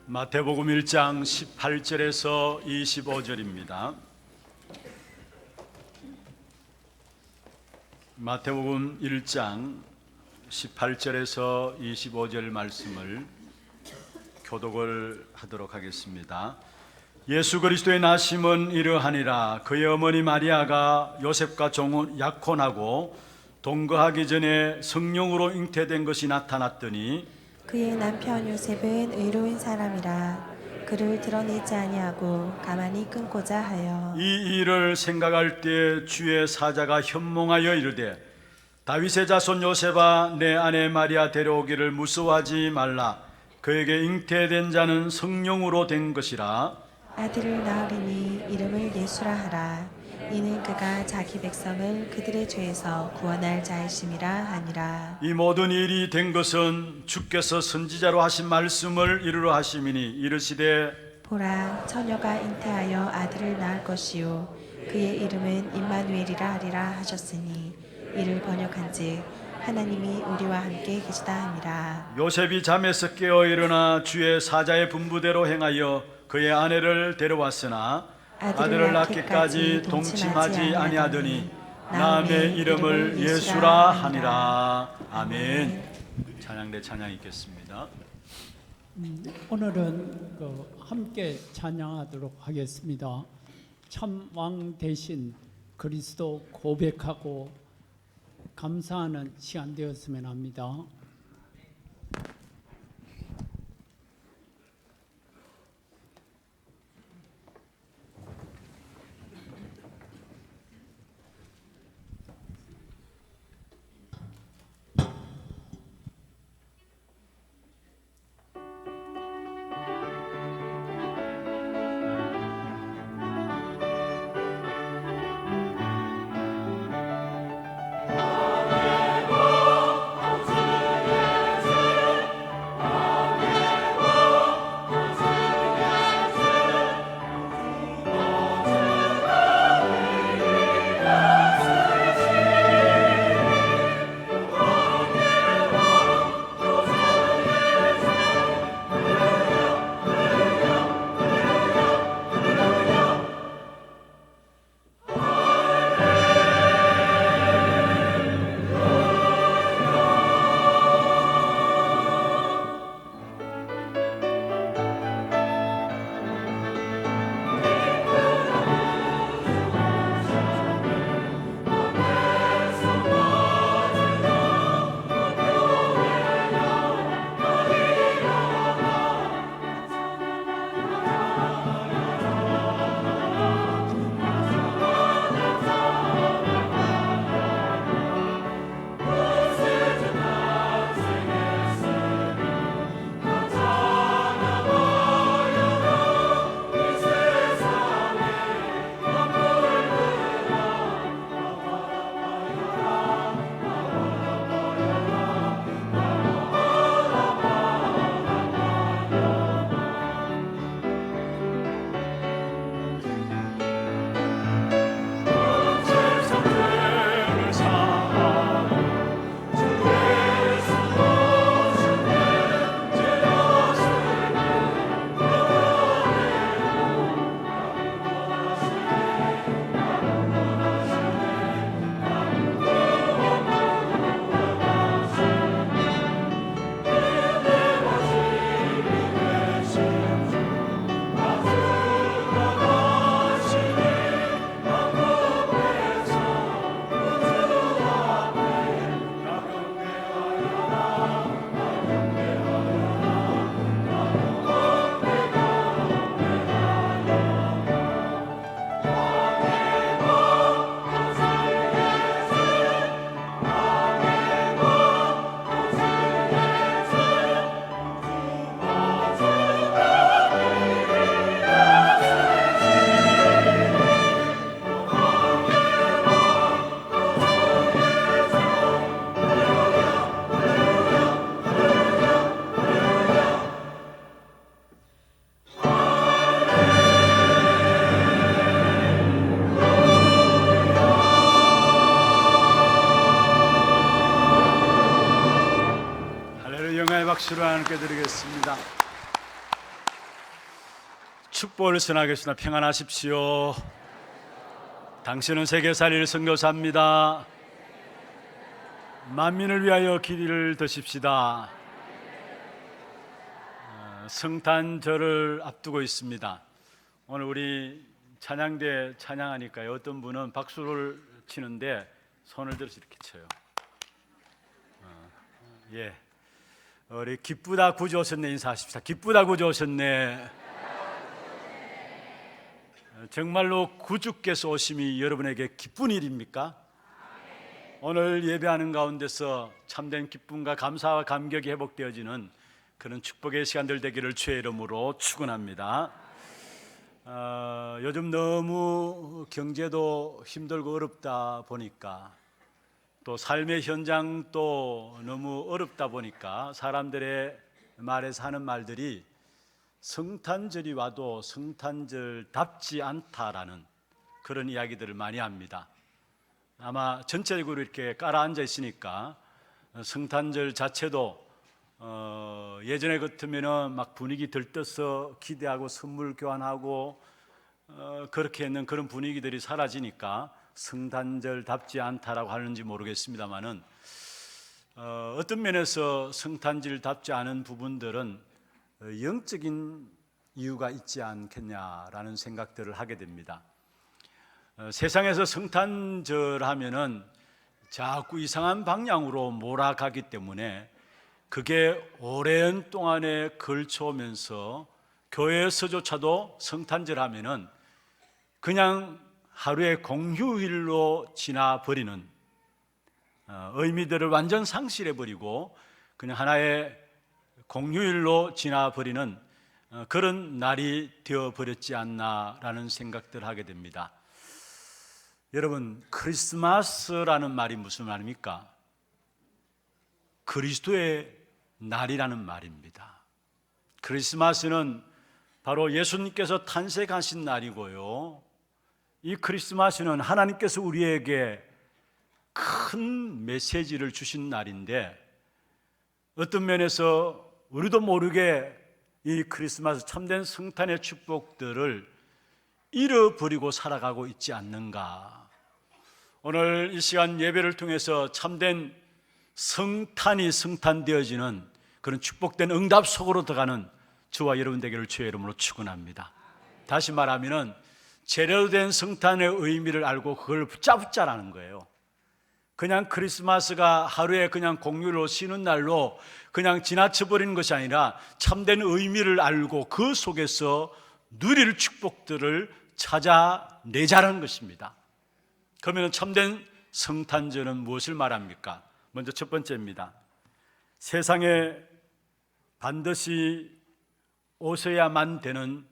마태복음 1장 18절에서 25절입니다. 마태복음 1장 18절에서 25절 말씀을 교독을 하도록 하겠습니다. 예수 그리스도의 나심은 이러하니라. 그의 어머니 마리아가 요셉과 약혼하고 동거하기 전에 성령으로 잉태된 것이 나타났더니 그의 남편 요셉은 의로운 사람이라 그를 드러내지 아니하고 가만히 끊고자 하여 이 일을 생각할 때 주의 사자가 현몽하여 이르되 다윗의 자손 요셉아 내 아내 마리아 데려오기를 무서워하지 말라. 그에게 잉태된 자는 성령으로 된 것이라. 아들을 낳으리니 이름을 예수라 하라. 이는 그가 자기 백성을 그들의 죄에서 구원할 자이심이라 하니라. 이 모든 일이 된 것은 주께서 선지자로 하신 말씀을 이루려 하심이니 이르시되 보라, 처녀가 잉태하여 아들을 낳을 것이요 그의 이름은 임마누엘이라 하리라 하셨으니 이를 번역한즉 하나님이 우리와 함께 계시다 함이라. 요셉이 잠에서 깨어 일어나 주의 사자의 분부대로 행하여 그의 아내를 데려왔으나 아들을 낳기까지 동침하지 아니하더니 남의 이름을 예수라 하니라. 아멘. 찬양대 찬양 있겠습니다. 오늘은 함께 찬양하도록 하겠습니다. 참 왕 대신 그리스도 고백하고 감사하는 시간 되었으면 합니다. 박수로 하나님께 드리겠습니다. 축복을 전하겠습니다. 평안하십시오. 당신은 세계살이를 선교사입니다. 만민을 위하여 길이를 드십시다. 성탄절을 앞두고 있습니다. 오늘 우리 찬양대 찬양하니까요, 어떤 분은 박수를 치는데 손을 들어서 이렇게 쳐요. 예, 우리 기쁘다 구주 오셨네 인사하십시다. 기쁘다 구주 오셨네. 정말로 구주께서 오심이 여러분에게 기쁜 일입니까? 오늘 예배하는 가운데서 참된 기쁨과 감사와 감격이 회복되어지는 그런 축복의 시간들 되기를 주의 이름으로 축원합니다. 요즘 너무 경제도 힘들고 어렵다 보니까, 또 삶의 현장도 너무 어렵다 보니까 사람들의 말에서 하는 말들이 성탄절이 와도 성탄절답지 않다라는 그런 이야기들을 많이 합니다. 아마 전체적으로 이렇게 깔아앉아 있으니까 성탄절 자체도 예전에 같으면은 막 분위기 들떠서 기대하고 선물 교환하고 그렇게 했는 그런 분위기들이 사라지니까 성탄절답지 않다라고 하는지 모르겠습니다만은 어떤 면에서 성탄절답지 않은 부분들은 영적인 이유가 있지 않겠냐라는 생각들을 하게 됩니다. 세상에서 성탄절 하면은 자꾸 이상한 방향으로 몰아가기 때문에 그게 오랜 동안에 걸쳐오면서 교회에서조차도 성탄절 하면은 그냥 하루의 공휴일로 지나버리는, 의미들을 완전 상실해버리고 그냥 하나의 공휴일로 지나버리는 그런 날이 되어버렸지 않나라는 생각들을 하게 됩니다. 여러분, 크리스마스라는 말이 무슨 말입니까? 그리스도의 날이라는 말입니다. 크리스마스는 바로 예수님께서 탄생하신 날이고요, 이 크리스마스는 하나님께서 우리에게 큰 메시지를 주신 날인데, 어떤 면에서 우리도 모르게 이 크리스마스 참된 성탄의 축복들을 잃어버리고 살아가고 있지 않는가. 오늘 이 시간 예배를 통해서 참된 성탄이 성탄되어지는 그런 축복된 응답 속으로 들어가는 저와 여러분 되기를 주의 이름으로 축원합니다. 다시 말하면 제대로 된 성탄의 의미를 알고 그걸 붙잡자라는 거예요. 그냥 크리스마스가 하루에 그냥 공휴일로 쉬는 날로 그냥 지나쳐버리는 것이 아니라 참된 의미를 알고 그 속에서 누릴 축복들을 찾아내자는 것입니다. 그러면 참된 성탄절은 무엇을 말합니까? 먼저 첫 번째입니다. 세상에 반드시 오셔야만 되는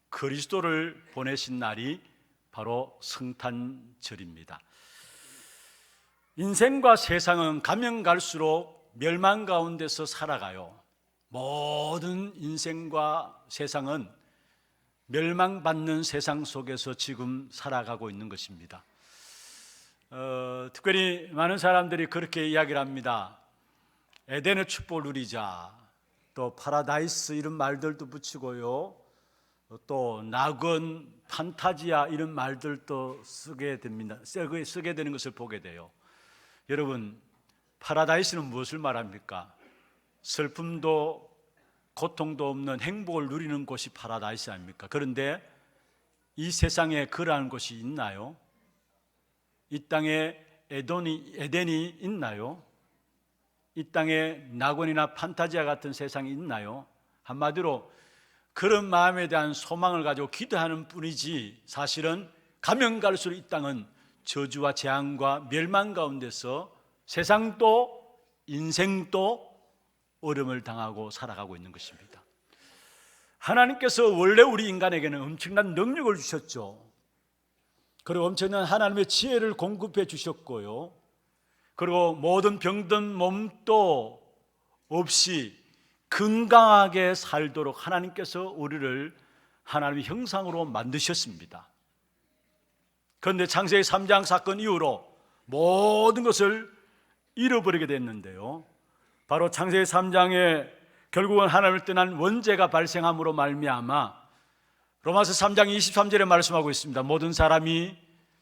그리스도를 보내신 날이 바로 성탄절입니다. 인생과 세상은 가면 갈수록 멸망 가운데서 살아가요. 모든 인생과 세상은 멸망받는 세상 속에서 지금 살아가고 있는 것입니다. 특별히 많은 사람들이 그렇게 이야기를 합니다. 에덴의 축복을 누리자, 또 파라다이스 이런 말들도 붙이고요, 또 낙원, 판타지아 이런 말들도 쓰게 됩니다. 쓰게 되는 것을 보게 돼요. 여러분, 파라다이스는 무엇을 말합니까? 슬픔도 고통도 없는 행복을 누리는 곳이 파라다이스 아닙니까? 그런데 이 세상에 그러한 곳이 있나요? 이 땅에 에덴이 있나요? 이 땅에 낙원이나 판타지아 같은 세상이 있나요? 한마디로 그런 마음에 대한 소망을 가지고 기도하는 뿐이지, 사실은 가면 갈수록 이 땅은 저주와 재앙과 멸망 가운데서 세상도 인생도 어려움을 당하고 살아가고 있는 것입니다. 하나님께서 원래 우리 인간에게는 엄청난 능력을 주셨죠. 그리고 엄청난 하나님의 지혜를 공급해 주셨고요, 그리고 모든 병든 몸도 없이 건강하게 살도록 하나님께서 우리를 하나님의 형상으로 만드셨습니다. 그런데 창세기 3장 사건 이후로 모든 것을 잃어버리게 됐는데요, 바로 창세기 3장에 결국은 하나님을 떠난 원죄가 발생함으로 말미암아 로마서 3장 23절에 말씀하고 있습니다. 모든 사람이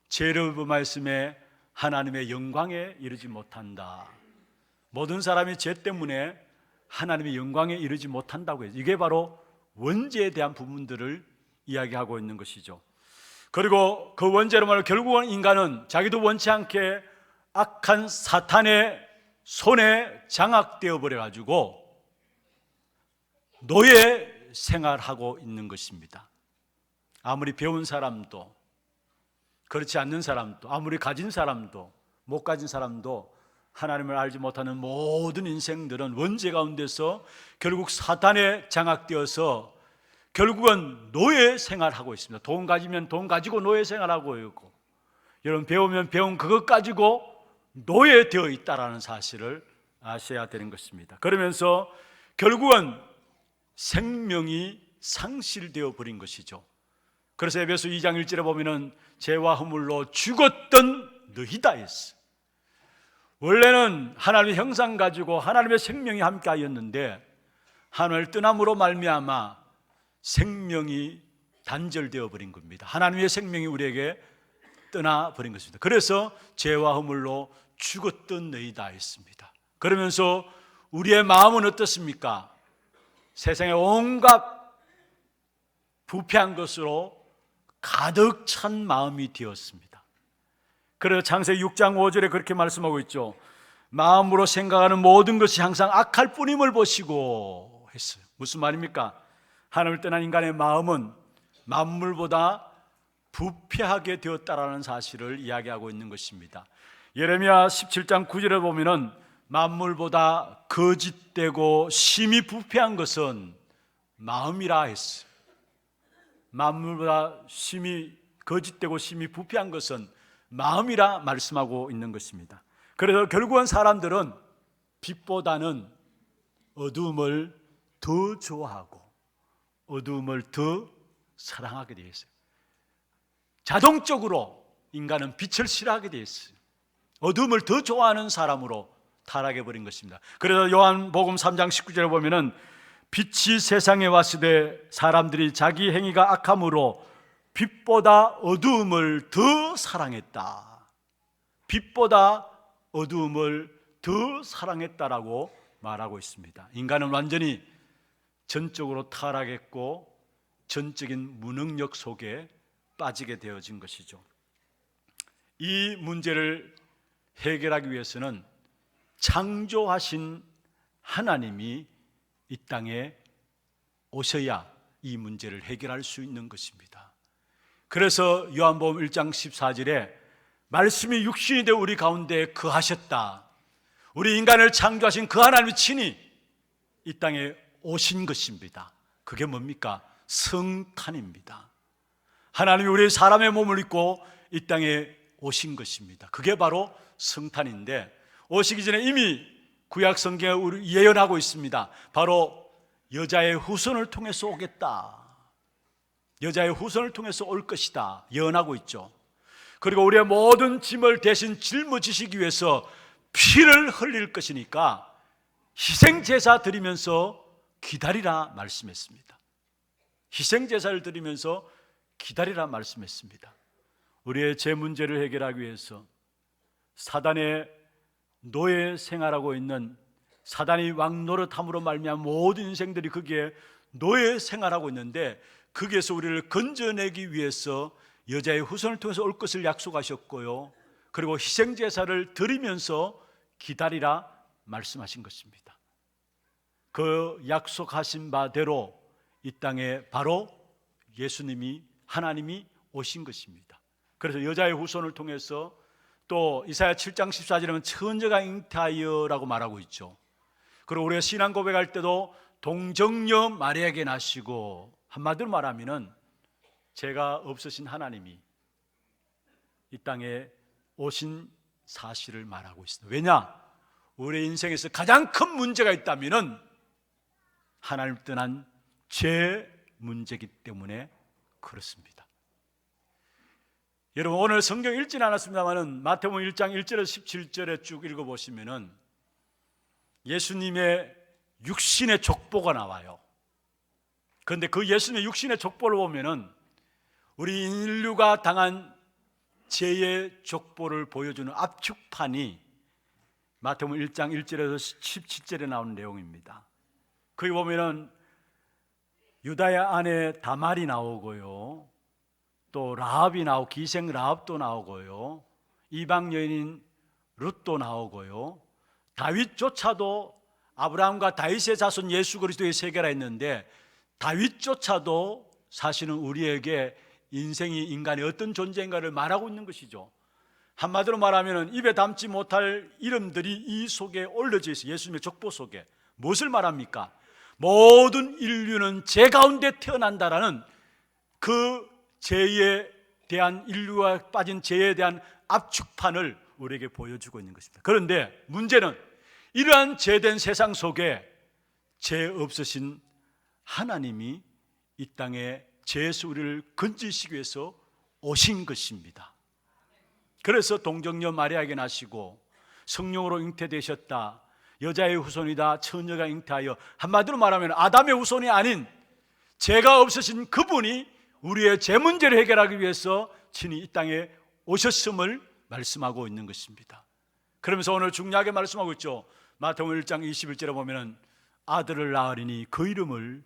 죄를 범하였음에 하나님의 영광에 이르지 못한다. 모든 사람이 죄 때문에 하나님의 영광에 이르지 못한다고 해요. 이게 바로 원죄에 대한 부분들을 이야기하고 있는 것이죠. 그리고 그 원죄로 말하면 결국은 인간은 자기도 원치 않게 악한 사탄의 손에 장악되어 버려가지고 노예 생활하고 있는 것입니다. 아무리 배운 사람도, 그렇지 않는 사람도, 아무리 가진 사람도, 못 가진 사람도 하나님을 알지 못하는 모든 인생들은 원죄 가운데서 결국 사탄에 장악되어서 결국은 노예 생활하고 있습니다. 돈 가지면 돈 가지고 노예 생활하고 있고, 여러분 배우면 배운 그것 가지고 노예되어 있다라는 사실을 아셔야 되는 것입니다. 그러면서 결국은 생명이 상실되어 버린 것이죠. 그래서 에베소 2장 1절에 보면은 죄와 허물로 죽었던 너희다 했어요. 원래는 하나님의 형상 가지고 하나님의 생명이 함께하였는데 하나님을 떠남으로 말미암아 생명이 단절되어 버린 겁니다. 하나님의 생명이 우리에게 떠나버린 것입니다. 그래서 죄와 허물로 죽었던 너희다 했습니다. 그러면서 우리의 마음은 어떻습니까? 세상의 온갖 부패한 것으로 가득 찬 마음이 되었습니다. 그래서 창세기 6장 5절에 그렇게 말씀하고 있죠. 마음으로 생각하는 모든 것이 항상 악할 뿐임을 보시고 했어요. 무슨 말입니까? 하나님을 떠난 인간의 마음은 만물보다 부패하게 되었다라는 사실을 이야기하고 있는 것입니다. 예레미야 17장 9절에 보면은 만물보다 거짓되고 심히 부패한 것은 마음이라 했어요. 만물보다 심히 거짓되고 심히 부패한 것은 마음이라 말씀하고 있는 것입니다. 그래서 결국은 사람들은 빛보다는 어두움을 더 좋아하고 어두움을 더 사랑하게 되어 있어요. 자동적으로 인간은 빛을 싫어하게 되어 있어요. 어두움을 더 좋아하는 사람으로 타락해 버린 것입니다. 그래서 요한복음 3장 19절에 보면은 빛이 세상에 왔을 때 사람들이 자기 행위가 악함으로 빛보다 어두움을 더 사랑했다. 빛보다 어두움을 더 사랑했다라고 말하고 있습니다. 인간은 완전히 전적으로 타락했고 전적인 무능력 속에 빠지게 되어진 것이죠. 이 문제를 해결하기 위해서는 창조하신 하나님이 이 땅에 오셔야 이 문제를 해결할 수 있는 것입니다. 그래서 요한복음 1장 14절에 말씀이 육신이 되어 우리 가운데 거하셨다. 우리 인간을 창조하신 그 하나님이 친히 이 땅에 오신 것입니다. 그게 뭡니까? 성탄입니다. 하나님이 우리 사람의 몸을 입고 이 땅에 오신 것입니다. 그게 바로 성탄인데 오시기 전에 이미 구약 성경에 우리 예언하고 있습니다. 바로 여자의 후손을 통해서 오겠다. 여자의 후손을 통해서 올 것이다. 예언하고 있죠. 그리고 우리의 모든 짐을 대신 짊어지시기 위해서 피를 흘릴 것이니까 희생제사 드리면서 기다리라 말씀했습니다. 희생제사를 드리면서 기다리라 말씀했습니다. 우리의 죄 문제를 해결하기 위해서 사단의 노예 생활하고 있는 사단이 왕노릇함으로 말미암아 모든 인생들이 거기에 노예 생활하고 있는데 거기에서 우리를 건져내기 위해서 여자의 후손을 통해서 올 것을 약속하셨고요. 그리고 희생제사를 드리면서 기다리라 말씀하신 것입니다. 그 약속하신 바대로 이 땅에 바로 예수님이 하나님이 오신 것입니다. 그래서 여자의 후손을 통해서 또 이사야 7장 14절에는 처녀가 잉태하여라고 말하고 있죠. 그리고 우리가 신앙 고백할 때도 동정녀 마리아에게 나시고 한마디로 말하면은 죄가 없으신 하나님이 이 땅에 오신 사실을 말하고 있습니다. 왜냐? 우리 인생에서 가장 큰 문제가 있다면은 하나님을 떠난 죄 문제이기 때문에 그렇습니다. 여러분 오늘 성경 읽지는 않았습니다만은 마태복음 1장 1절에서 17절에 쭉 읽어보시면은 예수님의 육신의 족보가 나와요. 그런데 그 예수님의 육신의 족보를 보면은 우리 인류가 당한 죄의 족보를 보여주는 압축판이 마태복음 1장 1절에서 17절에 나오는 내용입니다. 거기 보면은 유다의 아내 다말이 나오고요, 또 라합이 나오고, 기생 라합도 나오고요, 이방 여인인 룻도 나오고요, 다윗조차도 아브라함과 다윗의 자손 예수 그리스도의 세계라 했는데 다윗조차도 사실은 우리에게 인생이 인간의 어떤 존재인가를 말하고 있는 것이죠. 한마디로 말하면 입에 담지 못할 이름들이 이 속에 올려져 있어요. 예수님의 족보 속에. 무엇을 말합니까? 모든 인류는 죄 가운데 태어난다라는 그 죄에 대한, 인류가 빠진 죄에 대한 압축판을 우리에게 보여주고 있는 것입니다. 그런데 문제는 이러한 죄된 세상 속에 죄 없으신 하나님이 이 땅에 죄에서 우리를 건지시기 위해서 오신 것입니다. 그래서 동정녀 마리아에게 나시고 성령으로 잉태되셨다, 여자의 후손이다, 처녀가 잉태하여, 한마디로 말하면 아담의 후손이 아닌 죄가 없으신 그분이 우리의 죄 문제를 해결하기 위해서 친히 이 땅에 오셨음을 말씀하고 있는 것입니다. 그러면서 오늘 중요하게 말씀하고 있죠. 마태복음 1장 21절에 보면 아들을 낳으리니 그 이름을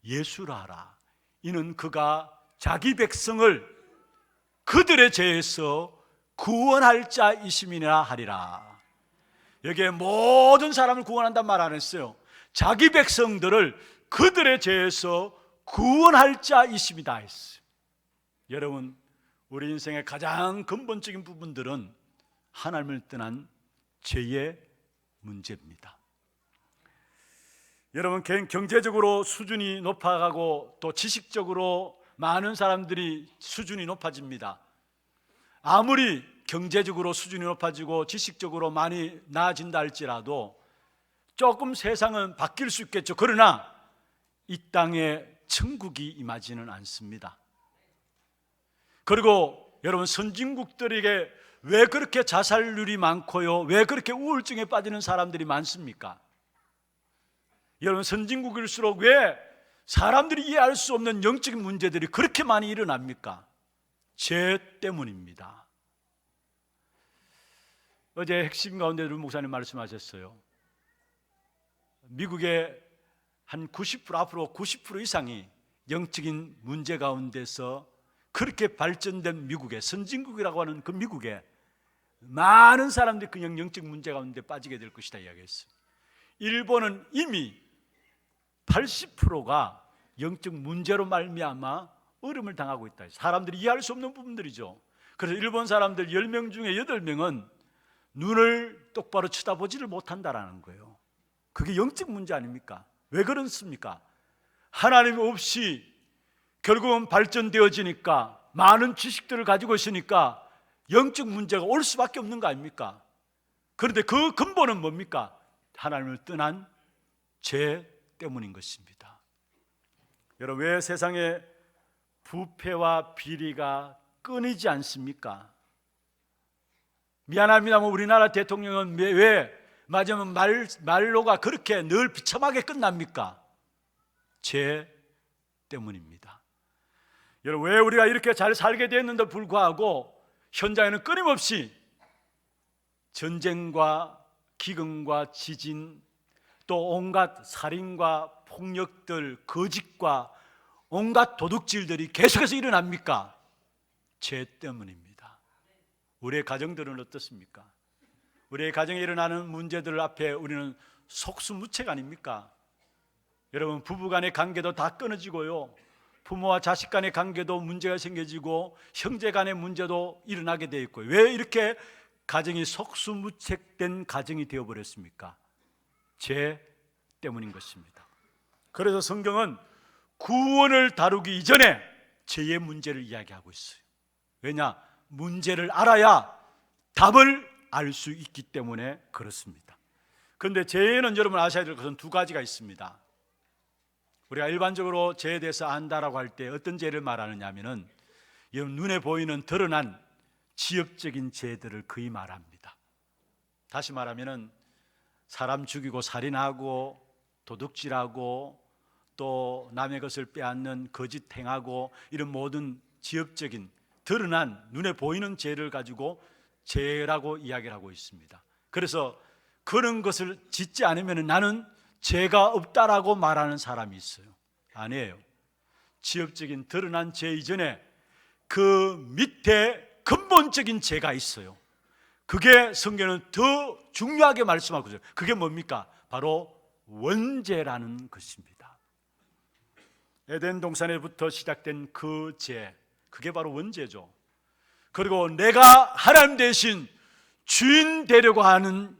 예수라 하라. 이는 그가 자기 백성을 그들의 죄에서 구원할 자이심이라 하리라. 여기에 모든 사람을 구원한다는 말 안 했어요. 자기 백성들을 그들의 죄에서 구원할 자이심이다 했어요. 여러분, 우리 인생의 가장 근본적인 부분들은 하나님을 떠난 죄의 문제입니다. 여러분, 경제적으로 수준이 높아가고 또 지식적으로 많은 사람들이 수준이 높아집니다. 아무리 경제적으로 수준이 높아지고 지식적으로 많이 나아진다 할지라도 조금 세상은 바뀔 수 있겠죠. 그러나 이 땅에 천국이 임하지는 않습니다. 그리고 여러분, 선진국들에게 왜 그렇게 자살률이 많고요, 왜 그렇게 우울증에 빠지는 사람들이 많습니까? 여러분, 선진국일수록 왜 사람들이 이해할 수 없는 영적인 문제들이 그렇게 많이 일어납니까? 죄 때문입니다. 어제 핵심 가운데 루 목사님 말씀하셨어요. 미국의 한 90%, 앞으로 90% 이상이 영적인 문제 가운데서, 그렇게 발전된 미국에, 선진국이라고 하는 그 미국에 많은 사람들이 그냥 영적 문제 가운데 빠지게 될 것이다 이야기했어요. 일본은 이미 80%가 영적 문제로 말미암아 어려움을 당하고 있다. 사람들이 이해할 수 없는 부분들이죠. 그래서 일본 사람들 10명 중에 8명은 눈을 똑바로 쳐다보지를 못한다라는 거예요. 그게 영적 문제 아닙니까? 왜 그렇습니까? 하나님 없이 결국은 발전되어지니까, 많은 지식들을 가지고 있으니까 영적 문제가 올 수밖에 없는 거 아닙니까? 그런데 그 근본은 뭡니까? 하나님을 떠난 죄 때문인 것입니다. 여러분, 왜 세상에 부패와 비리가 끊이지 않습니까? 미안합니다만 우리나라 대통령은 왜 맞으면 말로가 그렇게 늘 비참하게 끝납니까? 죄 때문입니다. 여러분, 왜 우리가 이렇게 잘 살게 됐는데도 불구하고 현장에는 끊임없이 전쟁과 기근과 지진, 또 온갖 살인과 폭력들, 거짓과 온갖 도둑질들이 계속해서 일어납니까? 죄 때문입니다. 우리의 가정들은 어떻습니까? 우리의 가정에 일어나는 문제들 앞에 우리는 속수무책 아닙니까? 여러분, 부부간의 관계도 다 끊어지고요, 부모와 자식 간의 관계도 문제가 생겨지고 형제 간의 문제도 일어나게 되어 있고요. 왜 이렇게 가정이 속수무책된 가정이 되어버렸습니까? 죄 때문인 것입니다. 그래서 성경은 구원을 다루기 이전에 죄의 문제를 이야기하고 있어요. 왜냐? 문제를 알아야 답을 알 수 있기 때문에 그렇습니다. 그런데 죄는 여러분 아셔야 될 것은 두 가지가 있습니다. 우리가 일반적으로 죄에 대해서 안다라고 할 때 어떤 죄를 말하느냐 하면은 눈에 보이는 드러난 지엽적인 죄들을 거의 말합니다. 다시 말하면은 사람 죽이고 살인하고 도둑질하고 또 남의 것을 빼앗는 거짓 행하고 이런 모든 지엽적인 드러난 눈에 보이는 죄를 가지고 죄라고 이야기를 하고 있습니다. 그래서 그런 것을 짓지 않으면 나는 죄가 없다라고 말하는 사람이 있어요. 아니에요. 지엽적인 드러난 죄 이전에 그 밑에 근본적인 죄가 있어요. 그게 성경은 더 중요하게 말씀하고 있어요. 그게 뭡니까? 바로 원죄라는 것입니다. 에덴 동산에부터 시작된 그 죄, 그게 바로 원죄죠. 그리고 내가 하나님 대신 주인 되려고 하는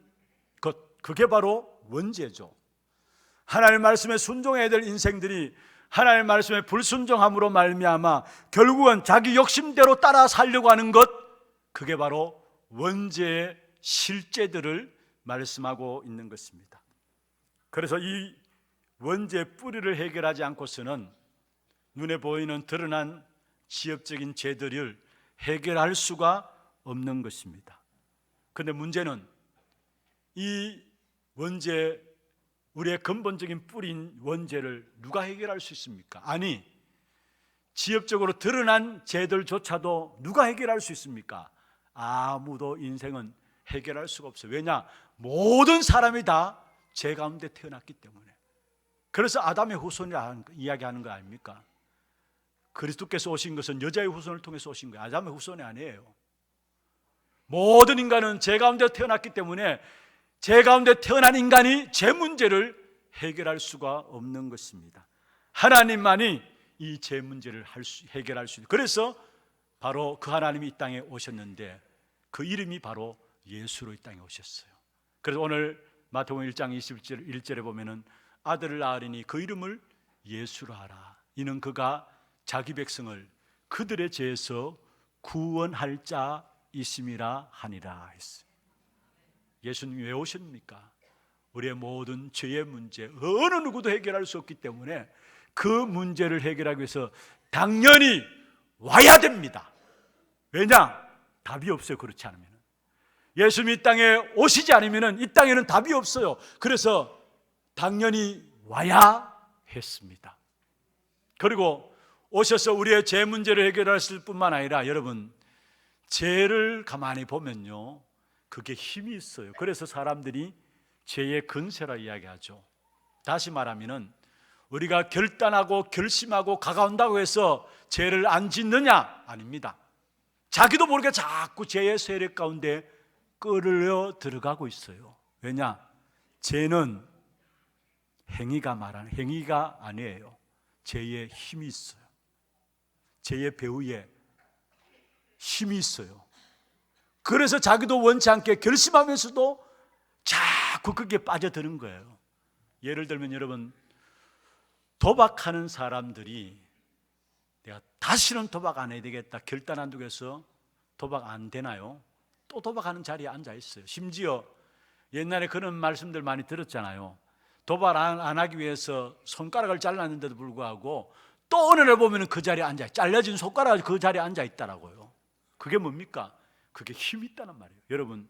것, 그게 바로 원죄죠. 하나님 말씀에 순종해야 될 인생들이 하나님 말씀에 불순종함으로 말미암아 결국은 자기 욕심대로 따라 살려고 하는 것, 그게 바로 원죄의 실제들을 말씀하고 있는 것입니다. 그래서 이 원죄의 뿌리를 해결하지 않고서는 눈에 보이는 드러난 지엽적인 죄들을 해결할 수가 없는 것입니다. 그런데 문제는 이 원죄, 우리의 근본적인 뿌리인 원죄를 누가 해결할 수 있습니까? 아니, 지엽적으로 드러난 죄들조차도 누가 해결할 수 있습니까? 아무도 인생은 해결할 수가 없어요. 왜냐? 모든 사람이 다 죄 가운데 태어났기 때문에. 그래서 아담의 후손이라 이야기하는 거 아닙니까? 그리스도께서 오신 것은 여자의 후손을 통해서 오신 거예요. 아담의 후손이 아니에요. 모든 인간은 죄 가운데 태어났기 때문에 죄 가운데 태어난 인간이 죄 문제를 해결할 수가 없는 것입니다. 하나님만이 이 죄 문제를 해결할 수 있는. 그래서 바로 그 하나님이 이 땅에 오셨는데 그 이름이 바로 예수로 이 땅에 오셨어요. 그래서 오늘 마태복음 1장 21절에 보면은 아들을 낳으리니 그 이름을 예수로 하라. 이는 그가 자기 백성을 그들의 죄에서 구원할 자이심이라 하니라 했어요. 예수님이 왜 오셨습니까? 우리의 모든 죄의 문제, 어느 누구도 해결할 수 없기 때문에 그 문제를 해결하기 위해서 당연히 와야 됩니다. 왜냐? 답이 없어요. 그렇지 않으면. 예수님이 이 땅에 오시지 않으면 이 땅에는 답이 없어요. 그래서 당연히 와야 했습니다. 그리고 오셔서 우리의 죄 문제를 해결하실 뿐만 아니라 여러분, 죄를 가만히 보면요, 그게 힘이 있어요. 그래서 사람들이 죄의 근세라 이야기하죠. 다시 말하면 우리가 결단하고 결심하고 가까운다고 해서 죄를 안 짓느냐? 아닙니다. 자기도 모르게 자꾸 죄의 세력 가운데 끌려 들어가고 있어요. 왜냐? 죄는 행위가 말하는 행위가 아니에요. 죄의 힘이 있어요. 죄의 배후에 힘이 있어요. 그래서 자기도 원치 않게 결심하면서도 자꾸 그게 빠져드는 거예요. 예를 들면 여러분, 도박하는 사람들이 내가 다시는 도박 안 해야 되겠다 결단 안 두고 해서 도박 안 되나요? 또 도박하는 자리에 앉아 있어요. 심지어 옛날에 그런 말씀들 많이 들었잖아요. 도박 안 하기 위해서 손가락을 잘랐는데도 불구하고 또 어느 날 보면 그 자리에 앉아, 잘려진 손가락이 그 자리에 앉아 있더라고요. 그게 뭡니까? 그게 힘이 있다는 말이에요. 여러분,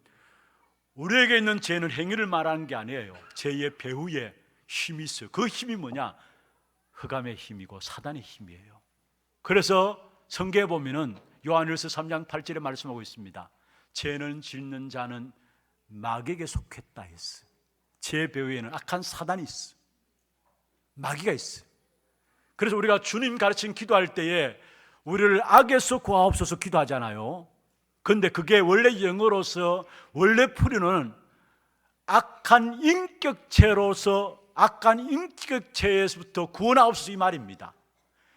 우리에게 있는 죄는 행위를 말하는 게 아니에요. 죄의 배후에 힘이 있어요. 그 힘이 뭐냐? 흑암의 힘이고 사단의 힘이에요. 그래서 성경에 보면은 요한일서 3장 8절에 말씀하고 있습니다. 죄는 짓는 자는 마귀에게 속했다 했어요. 죄 배후에는 악한 사단이 있어요. 마귀가 있어요. 그래서 우리가 주님 가르친 기도할 때에 우리를 악에서 구하옵소서 기도하잖아요. 그런데 그게 원래 영어로서 원래 풀이는 악한 인격체로서 악한 인격체에서부터 구원하옵소서 이 말입니다.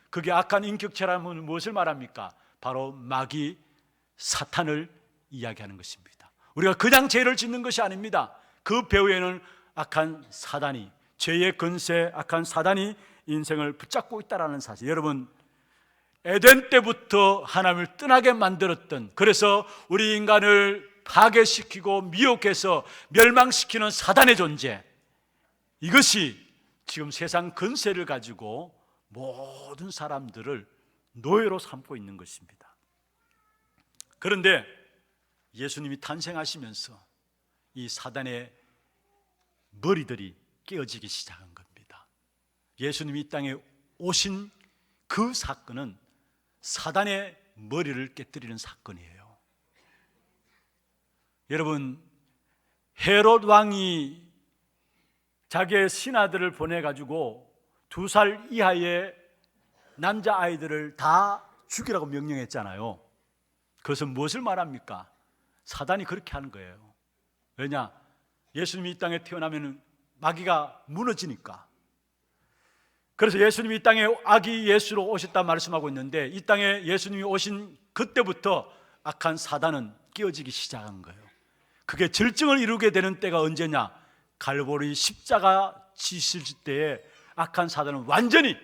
그게 악한 인격체라면 무엇을 말합니까? 바로 마귀 사탄을 이야기하는 것입니다. 우리가 그냥 죄를 짓는 것이 아닙니다. 그 배후에는 악한 사단이, 죄의 근세, 악한 사단이 인생을 붙잡고 있다는 사실. 여러분, 에덴 때부터 하나님을 떠나게 만들었던, 그래서 우리 인간을 파괴시키고 미혹해서 멸망시키는 사단의 존재, 이것이 지금 세상 근세를 가지고 모든 사람들을 노예로 삼고 있는 것입니다. 그런데 예수님이 탄생하시면서 이 사단의 머리들이 깨어지기 시작한 겁니다. 예수님이 이 땅에 오신 그 사건은 사단의 머리를 깨뜨리는 사건이에요. 여러분, 헤롯 왕이 자기의 신하들을 보내가지고 2살 이하의 남자아이들을 다 죽이라고 명령했잖아요. 그것은 무엇을 말합니까? 사단이 그렇게 하는 거예요. 왜냐? 예수님이 이 땅에 태어나면 마귀가 무너지니까. 그래서 예수님이 이 땅에 아기 예수로 오셨다 말씀하고 있는데, 이 땅에 예수님이 오신 그때부터 악한 사단은 끼어지기 시작한 거예요. 그게 절정을 이루게 되는 때가 언제냐? 갈보리 십자가 지실 때에 악한 사단은 완전히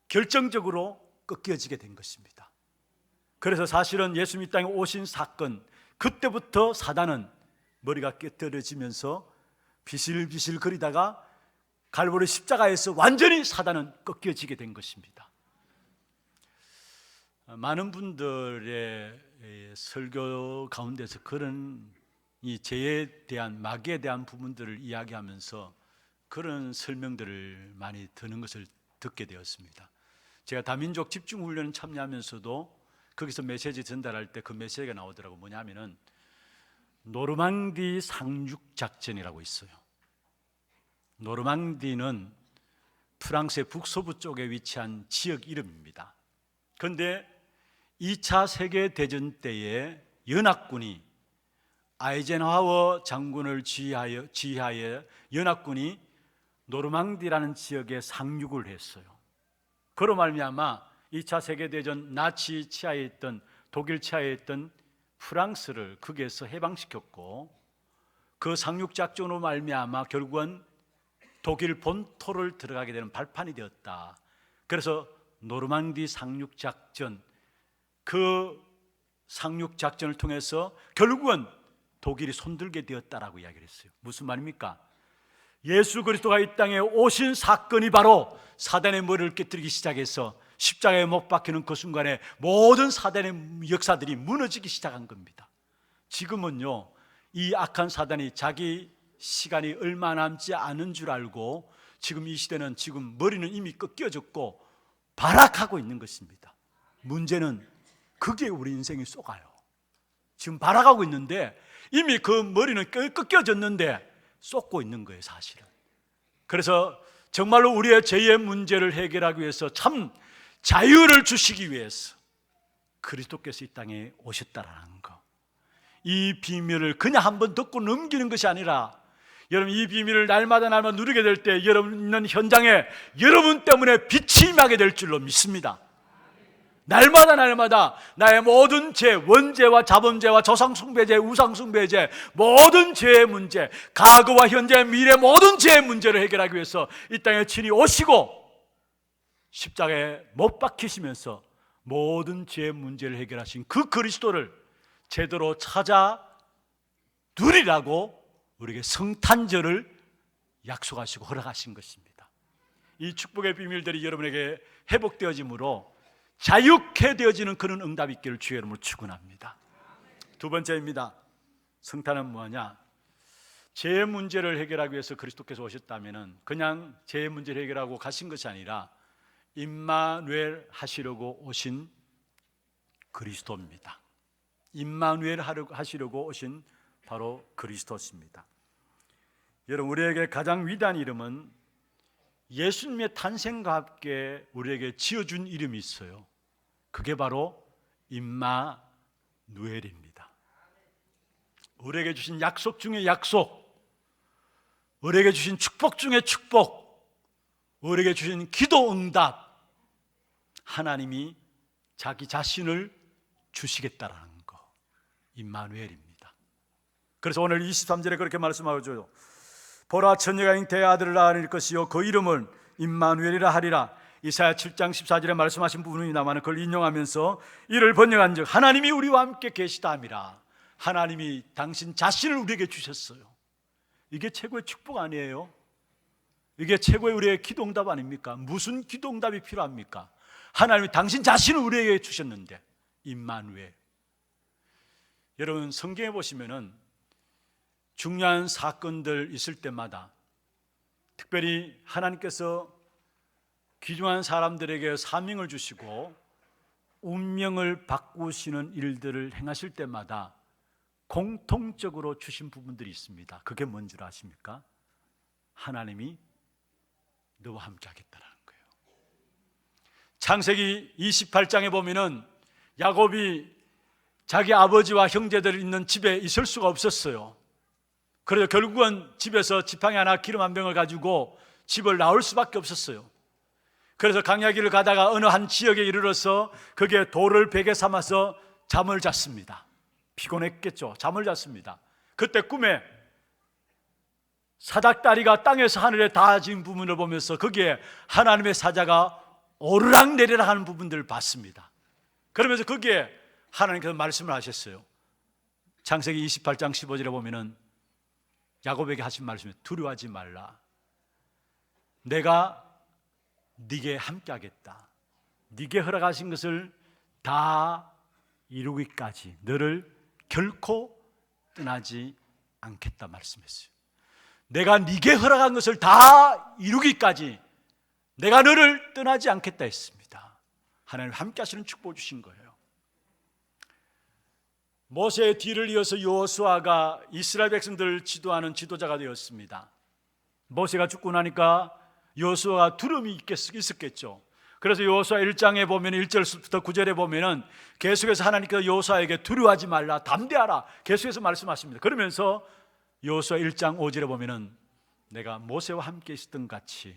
결정적으로 꺾여지게 된 것입니다. 그래서 사실은 예수님 이 땅에 오신 사건, 그때부터 사단은 머리가 깨뜨려지면서 비실비실 거리다가 갈보리 십자가에서 완전히 사단은 꺾여지게 된 것입니다. 많은 분들의 설교 가운데서 그런 이 죄에 대한, 마귀에 대한 부분들을 이야기하면서 그런 설명들을 많이 듣는 것을 듣게 되었습니다. 제가 다민족 집중훈련 참여하면서도 거기서 메시지 전달할 때 그 메시지가 나오더라고요. 뭐냐면은 노르망디 상륙작전이라고 있어요. 노르망디는 프랑스의 북서부 쪽에 위치한 지역 이름입니다. 그런데 2차 세계대전 때에 연합군이 아이젠하워 장군을 지휘하여 연합군이 노르망디라는 지역에 상륙을 했어요. 그로 말미암아 2차 세계대전 나치 치하에 있던, 독일 치하에 있던 프랑스를 거기에서 해방시켰고, 그 상륙작전으로 말미암아 결국은 독일 본토를 들어가게 되는 발판이 되었다. 그래서 노르망디 상륙작전, 그 상륙작전을 통해서 결국은 독일이 손들게 되었다라고 이야기를 했어요. 무슨 말입니까? 예수 그리스도가 이 땅에 오신 사건이 바로 사단의 머리를 깨뜨리기 시작해서 십자가에 못 박히는 그 순간에 모든 사단의 역사들이 무너지기 시작한 겁니다. 지금은요, 이 악한 사단이 자기 시간이 얼마 남지 않은 줄 알고 지금 이 시대는 지금 머리는 이미 꺾여졌고 발악하고 있는 것입니다. 문제는 그게 우리 인생이 쏘가요. 지금 발악하고 있는데 이미 그 머리는 꺾여졌는데 쏟고 있는 거예요, 사실은. 그래서 정말로 우리의 죄의 문제를 해결하기 위해서 참 자유를 주시기 위해서 그리스도께서 이 땅에 오셨다라는 거, 이 비밀을 그냥 한번 듣고 넘기는 것이 아니라, 여러분 이 비밀을 날마다 누리게 될 때 여러분 있는 현장에 여러분 때문에 빛이 임하게 될 줄로 믿습니다. 날마다 나의 모든 죄, 원죄와 자범죄와 조상숭배죄, 우상숭배죄, 모든 죄의 문제, 과거와 현재, 미래 모든 죄의 문제를 해결하기 위해서 이 땅에 친히 오시고 십자가에 못 박히시면서 모든 죄의 문제를 해결하신 그 그리스도를 제대로 찾아 누리라고 우리에게 성탄절을 약속하시고 허락하신 것입니다. 이 축복의 비밀들이 여러분에게 회복되어짐으로 자유케 되어지는 그런 응답이 있기를 주의 이름으로 축원합니다. 두 번째입니다. 성탄은 뭐냐? 죄의 문제를 해결하기 위해서 그리스도께서 오셨다면 그냥 죄의 문제를 해결하고 가신 것이 아니라 임마누엘 하시려고 오신 그리스도입니다. 임마누엘 하시려고 오신 바로 그리스도십니다. 여러분, 우리에게 가장 위대한 이름은 예수님의 탄생과 함께 우리에게 지어준 이름이 있어요. 그게 바로 임마누엘입니다. 우리에게 주신 약속 중에 약속, 우리에게 주신 축복 중에 축복, 우리에게 주신 기도 응답, 하나님이 자기 자신을 주시겠다라는 거, 임마누엘입니다. 그래서 오늘 23절에 그렇게 말씀하죠. 보라, 처녀가 잉태의 아들을 낳을 것이요 그 이름을 임마누엘이라 하리라. 이사야 7장 14절에 말씀하신 부분입니다만 그걸 인용하면서 이를 번역한즉 하나님이 우리와 함께 계시다 함이라. 하나님이 당신 자신을 우리에게 주셨어요. 이게 최고의 축복 아니에요? 이게 최고의 우리의 기도응답 아닙니까? 무슨 기도응답이 필요합니까? 하나님이 당신 자신을 우리에게 주셨는데, 임마누엘. 여러분, 성경에 보시면은 중요한 사건들 있을 때마다 특별히 하나님께서 귀중한 사람들에게 사명을 주시고 운명을 바꾸시는 일들을 행하실 때마다 공통적으로 주신 부분들이 있습니다. 그게 뭔 줄 아십니까? 하나님이 너와 함께 하겠다라는 거예요. 창세기 28장에 보면은 야곱이 자기 아버지와 형제들 있는 집에 있을 수가 없었어요. 그래서 결국은 집에서 지팡이 하나 기름 한 병을 가지고 집을 나올 수밖에 없었어요. 그래서 강야길을 가다가 어느 한 지역에 이르러서 거기에 돌을 베개 삼아서 잠을 잤습니다. 피곤했겠죠. 잠을 잤습니다. 그때 꿈에 사닥다리가 땅에서 하늘에 닿아진 부분을 보면서 거기에 하나님의 사자가 오르락내리락 하는 부분들을 봤습니다. 그러면서 거기에 하나님께서 말씀을 하셨어요. 창세기 28장 15절에 보면은 야곱에게 하신 말씀이 두려워하지 말라. 내가 네게 함께 하겠다. 네게 허락하신 것을 다 이루기까지 너를 결코 떠나지 않겠다 말씀했어요. 내가 네게 허락한 것을 다 이루기까지 내가 너를 떠나지 않겠다 했습니다. 하나님 함께 하시는 축복을 주신 거예요. 모세의 뒤를 이어서 여호수아가 이스라엘 백성들을 지도하는 지도자가 되었습니다. 모세가 죽고 나니까 여호수아가 두려움이 있었겠죠. 그래서 여호수아 1장에 보면 1절부터 9절에 보면은 계속해서 하나님께서 여호수아에게 두려워하지 말라, 담대하라 계속해서 말씀하십니다. 그러면서 여호수아 1장 5절에 보면은 내가 모세와 함께 있었던 같이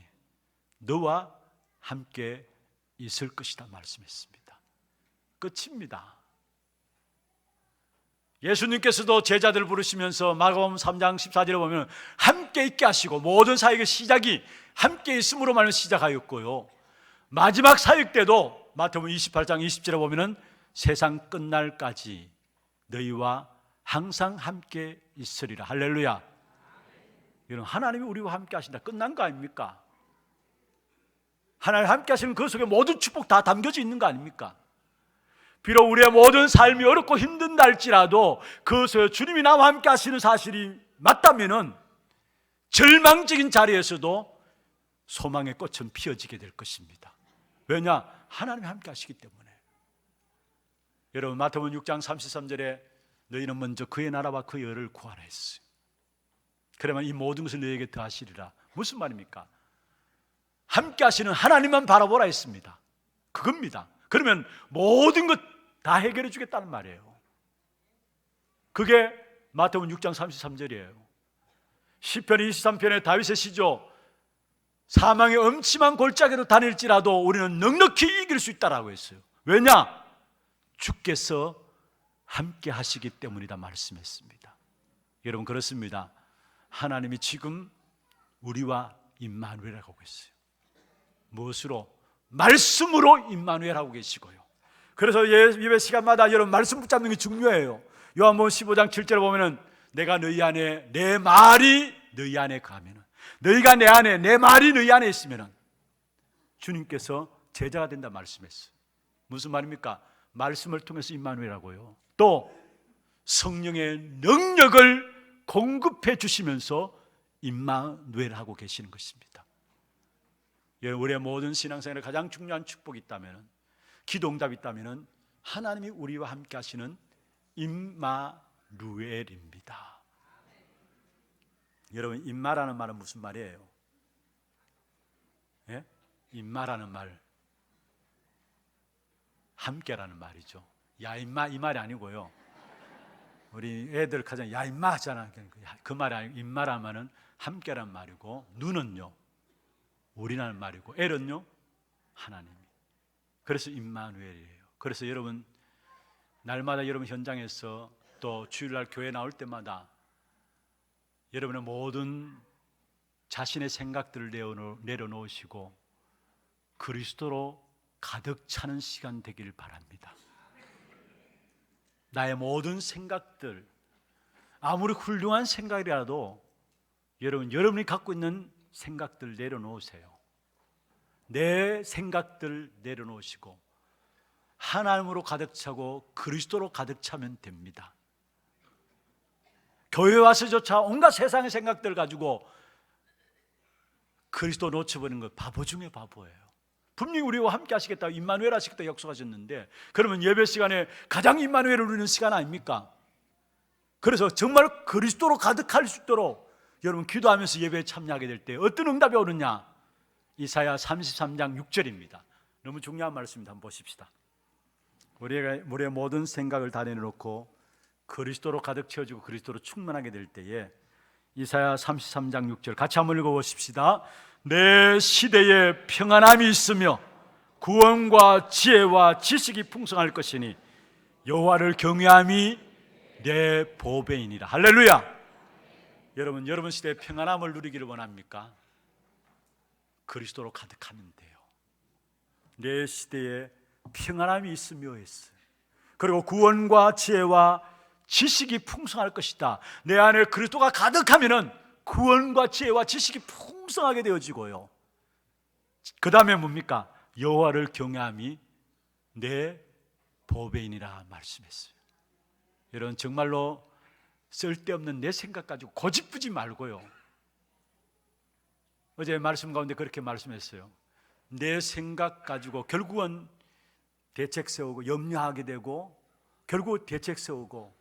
너와 함께 있을 것이다 말씀했습니다. 끝입니다. 예수님께서도 제자들을 부르시면서 마가복음 3장 14절에 보면 함께 있게 하시고 모든 사역의 시작이 함께 있음으로 말하면 시작하였고요. 마지막 사역 때도 마태복음 28장 20절에 보면은 세상 끝날까지 너희와 항상 함께 있으리라. 할렐루야. 여러분, 하나님이 우리와 함께 하신다. 끝난 거 아닙니까? 하나님 함께 하시는 그 속에 모든 축복 다 담겨져 있는 거 아닙니까? 비록 우리의 모든 삶이 어렵고 힘든다 할지라도 그 속에 주님이 나와 함께 하시는 사실이 맞다면은 절망적인 자리에서도 소망의 꽃은 피어지게 될 것입니다. 왜냐? 하나님이 함께 하시기 때문에. 여러분, 마태복음 6장 33절에 너희는 먼저 그의 나라와 그의 의를 구하라 했어요. 그러면 이 모든 것을 너희에게 더하시리라. 무슨 말입니까? 함께 하시는 하나님만 바라보라 했습니다. 그겁니다. 그러면 모든 것 다 해결해 주겠다는 말이에요. 그게 마태복음 6장 33절이에요. 시편 23편의 다윗의 시죠. 사망의 엄침한 골짜기로 다닐지라도 우리는 넉넉히 이길 수 있다라고 했어요. 왜냐? 주께서 함께 하시기 때문이다 말씀했습니다. 여러분, 그렇습니다. 하나님이 지금 우리와 임마누엘하고 계세요. 무엇으로? 말씀으로 임마누엘하고 계시고요. 그래서 예배 시간마다 여러분 말씀 붙잡는 게 중요해요. 요한복음 15장 7절에 보면은 내가 너희 안에, 내 말이 너희 안에 가면은, 너희가 내 안에, 내 말이 너희 안에 있으면은 주님께서 제자가 된다 말씀했어요. 무슨 말입니까? 말씀을 통해서 임마누엘하고요. 또 성령의 능력을 공급해 주시면서 임마누엘하고 계시는 것입니다. 우리의 모든 신앙생활에 가장 중요한 축복이 있다면, 기도응답이 있다면 하나님이 우리와 함께 하시는 임마누엘입니다. 여러분, 임마라는 말은 무슨 말이에요? 예? 임마라는 말, 함께라는 말이죠. 야 임마 이 말이 아니고요. 우리 애들 가장 야 임마 하잖아. 그 말이 아니고 임마라는 말은 함께라는 말이고, 누는요 우리라는 말이고, 엘은요 하나님. 그래서 임마누엘이에요. 그래서 여러분, 날마다 여러분 현장에서 또 주일날 교회 나올 때마다 여러분의 모든 자신의 생각들을 내려놓으시고 그리스도로 가득 차는 시간 되길 바랍니다. 나의 모든 생각들, 아무리 훌륭한 생각이라도 여러분이 갖고 있는 생각들 내려놓으세요. 내 생각들 내려놓으시고 하나님으로 가득 차고 그리스도로 가득 차면 됩니다. 교회 와서조차 온갖 세상의 생각들 가지고 그리스도 놓쳐버리는 거 바보 중에 바보예요. 분명히 우리와 함께 하시겠다고 임마누엘 하시겠다고 약속하셨는데, 그러면 예배 시간에 가장 임마누엘을 누리는 시간 아닙니까? 그래서 정말 그리스도로 가득할 수 있도록 여러분 기도하면서 예배에 참여하게 될 때 어떤 응답이 오느냐? 이사야 33장 6절입니다. 너무 중요한 말씀입니다. 한번 보십시다. 우리의 모든 생각을 다 내놓고 그리스도로 가득 채워지고 그리스도로 충만하게 될 때에 이사야 33장 6절 같이 한번 읽어보십시다. 내 시대에 평안함이 있으며 구원과 지혜와 지식이 풍성할 것이니 여호와를 경외함이 내 보배이니라. 할렐루야. 여러분 시대에 평안함을 누리기를 원합니까? 그리스도로 가득하면 돼요. 내 시대에 평안함이 있으며 했어요. 그리고 구원과 지혜와 지식이 풍성할 것이다. 내 안에 그리스도가 가득하면은 구원과 지혜와 지식이 풍성하게 되어지고요. 그 다음에 뭡니까? 여호와를 경외함이 내 보배이니라 말씀했어요. 여러분 정말로 쓸데없는 내 생각 가지고 고집부지 말고요. 어제 말씀 가운데 그렇게 말씀했어요. 내 생각 가지고 결국은 대책 세우고 염려하게 되고 결국 대책 세우고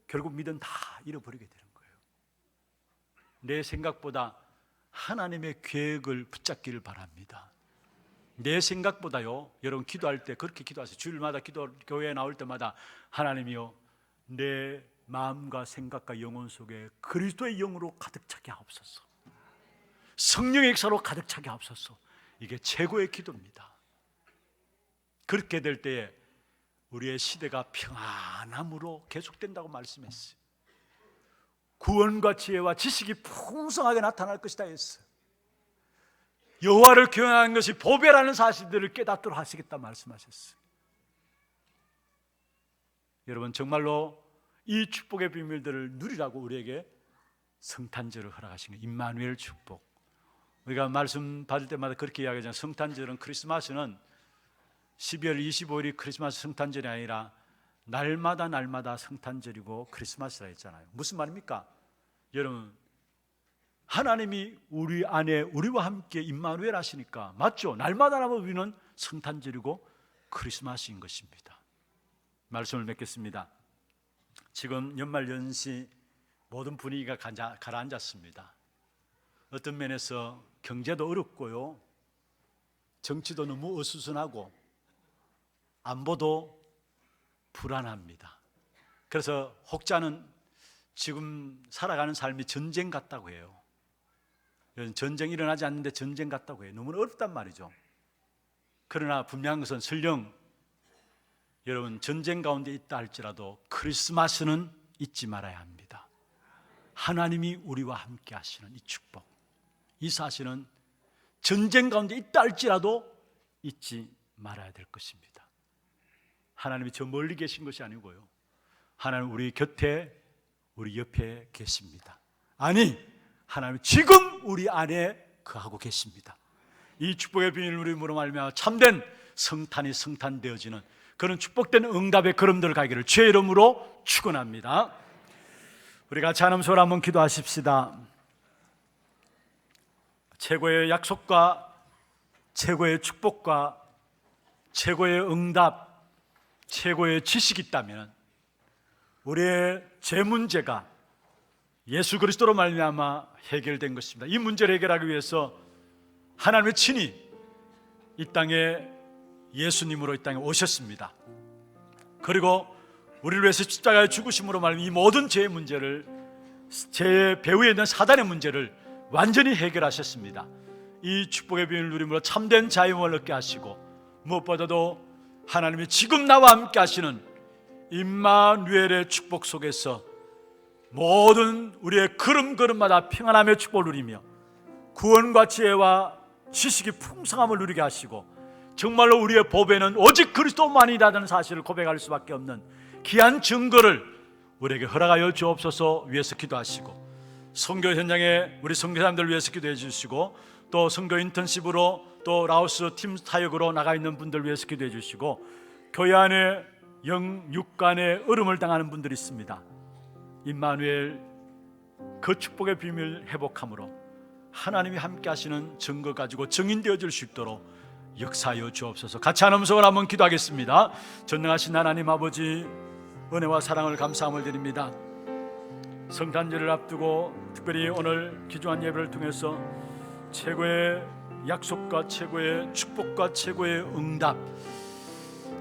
결국 믿음 다 잃어버리게 되는 거예요. 내 생각보다 하나님의 계획을 붙잡기를 바랍니다. 내 생각보다요, 여러분 기도할 때 그렇게 기도하세요. 주일마다 교회에 나올 때마다 하나님이요, 내 마음과 생각과 영혼 속에 그리스도의 영으로 가득 차게 하옵소서. 성령의 역사로 가득 차게 하옵소서. 이게 최고의 기도입니다. 그렇게 될 때에 우리의 시대가 평안함으로 계속된다고 말씀했어요. 구원과 지혜와 지식이 풍성하게 나타날 것이다 했어요. 여호와를 경외하는 것이 보배라는 사실들을 깨닫도록 하시겠다 말씀하셨어요. 여러분 정말로 이 축복의 비밀들을 누리라고 우리에게 성탄절을 허락하신 거예요. 임마누엘 축복. 우리가 말씀 받을 때마다 그렇게 이야기하잖아요. 성탄절은, 크리스마스는 12월 25일이 크리스마스 성탄절이 아니라 날마다 성탄절이고 크리스마스라 했잖아요. 무슨 말입니까? 여러분 하나님이 우리 안에 우리와 함께 임마누엘 하시니까 맞죠? 날마다 우리는 성탄절이고 크리스마스인 것입니다. 말씀을 맺겠습니다. 지금 연말연시 모든 분위기가 가라앉았습니다. 어떤 면에서 경제도 어렵고요, 정치도 너무 어수선하고 안보도 불안합니다. 그래서 혹자는 지금 살아가는 삶이 전쟁 같다고 해요. 전쟁이 일어나지 않는데 전쟁 같다고 해요. 너무 어렵단 말이죠. 그러나 분명한 것은 설령 여러분 전쟁 가운데 있다 할지라도 크리스마스는 잊지 말아야 합니다. 하나님이 우리와 함께 하시는 이 축복, 이 사실은 전쟁 가운데 있다 할지라도 잊지 말아야 될 것입니다. 하나님이 저 멀리 계신 것이 아니고요, 하나님 우리 곁에 우리 옆에 계십니다. 아니 하나님 지금 우리 안에 거하고 계십니다. 이 축복의 비밀을 우리 말미암아 참된 성탄이 성탄되어지는 그런 축복된 응답의 걸음들을 가기를 주의 이름으로 축원합니다. 우리가 같이 하나님 소리 한번 기도하십시다. 최고의 약속과 최고의 축복과 최고의 응답, 최고의 지식이 있다면 우리의 제 문제가 예수 그리스도로 말미암아 해결된 것입니다. 이 문제를 해결하기 위해서 하나님의 친히 이 땅에 예수님으로 이 땅에 오셨습니다. 그리고 우리를 위해서 십자가에 죽으심으로 말미암아 이 모든 죄의 문제를, 죄의 배후에 있는 사단의 문제를 완전히 해결하셨습니다. 이 축복의 비밀을 누림으로 참된 자유를 얻게 하시고 무엇보다도 하나님이 지금 나와 함께 하시는 임마누엘의 축복 속에서 모든 우리의 걸음걸음마다 평안함의 축복을 누리며 구원과 지혜와 지식이 풍성함을 누리게 하시고 정말로 우리의 보배는 오직 그리스도만이라는 사실을 고백할 수밖에 없는 귀한 증거를 우리에게 허락하여 주옵소서 위해서 기도하시고, 선교 현장에 우리 선교사님들 위해서 기도해 주시고, 또 선교 인턴십으로 또 라오스 팀 사역으로 나가 있는 분들 위해서 기도해 주시고, 교회 안에 육간의 얼음을 당하는 분들이 있습니다. 임마누엘 그 축복의 비밀 회복함으로 하나님이 함께 하시는 증거 가지고 증인되어 줄 수 있도록 역사하여 주옵소서. 같이 한 음성을 한번 기도하겠습니다. 전능하신 하나님 아버지, 은혜와 사랑을 감사함을 드립니다. 성탄절을 앞두고 특별히 오늘 귀중한 예배를 통해서 최고의 약속과 최고의 축복과 최고의 응답,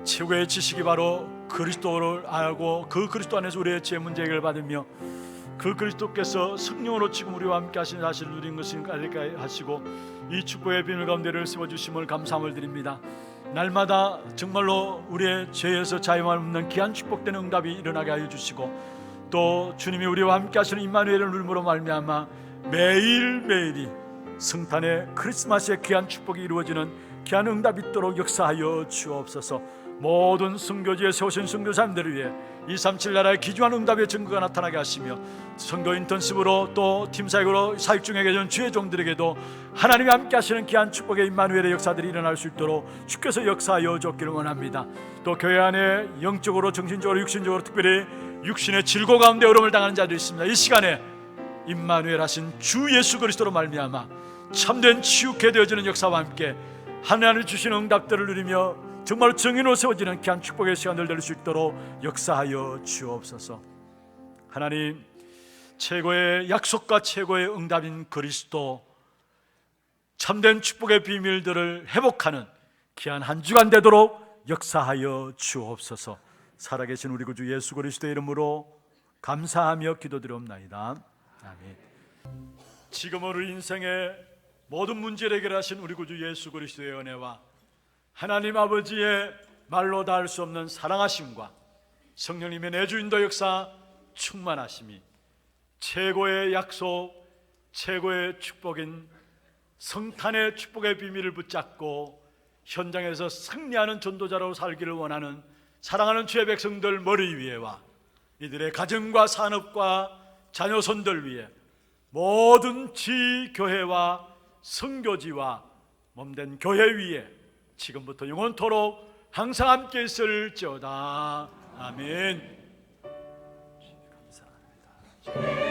최고의 지식이 바로 그리스도를 알고 그 그리스도 안에서 우리의 죄 문제 해결을 받으며 그 그리스도께서 성령으로 지금 우리와 함께 하시는 사실을 누린 것을 알게 하시고 이 축복의 비밀 가운데를 세워주심을 감사함을 드립니다. 날마다 정말로 우리의 죄에서 자유함을 얻는 귀한 축복된 응답이 일어나게 하여 주시고 또 주님이 우리와 함께 하시는 임마누엘을 누림으로 말미암아 매일매일이 성탄의 크리스마스의 귀한 축복이 이루어지는 귀한 응답이 있도록 역사하여 주옵소서. 모든 선교지에 세우신 선교사님들을 위해 237 나라의 귀중한 응답의 증거가 나타나게 하시며 선교 인턴십으로 또 팀사역으로 사역 중에 계신 주의 종들에게도 하나님이 함께 하시는 귀한 축복의 임마누엘의 역사들이 일어날 수 있도록 주께서 역사하여 주기를 원합니다. 또 교회 안에 영적으로 정신적으로 육신적으로 특별히 육신의 질고 가운데 어려움을 당하는 자들이 있습니다. 이 시간에 임마누엘 하신 주 예수 그리스도로 말미암아 참된 치유케 되어지는 역사와 함께 하나님이 주시는 응답들을 누리며 정말 정의로 세워지는 귀한 축복의 시간을 될 수 있도록 역사하여 주옵소서. 하나님, 최고의 약속과 최고의 응답인 그리스도, 참된 축복의 비밀들을 회복하는 귀한 한 주간 되도록 역사하여 주옵소서. 살아계신 우리 구주 예수 그리스도의 이름으로 감사하며 기도드리옵나이다. 아멘. 지금 우리 인생의 모든 문제를 해결하신 우리 구주 예수 그리스도의 은혜와 하나님 아버지의 말로 다 할 수 없는 사랑하심과 성령님의 내주인도 역사 충만하심이 최고의 약속, 최고의 축복인 성탄의 축복의 비밀을 붙잡고 현장에서 승리하는 전도자로 살기를 원하는 사랑하는 주의 백성들 머리 위에와 이들의 가정과 산업과 자녀손들 위에 모든 지교회와 선교지와 몸된 교회 위에 지금부터 영원토록 항상 함께 있을지어다. 아멘. 감사합니다.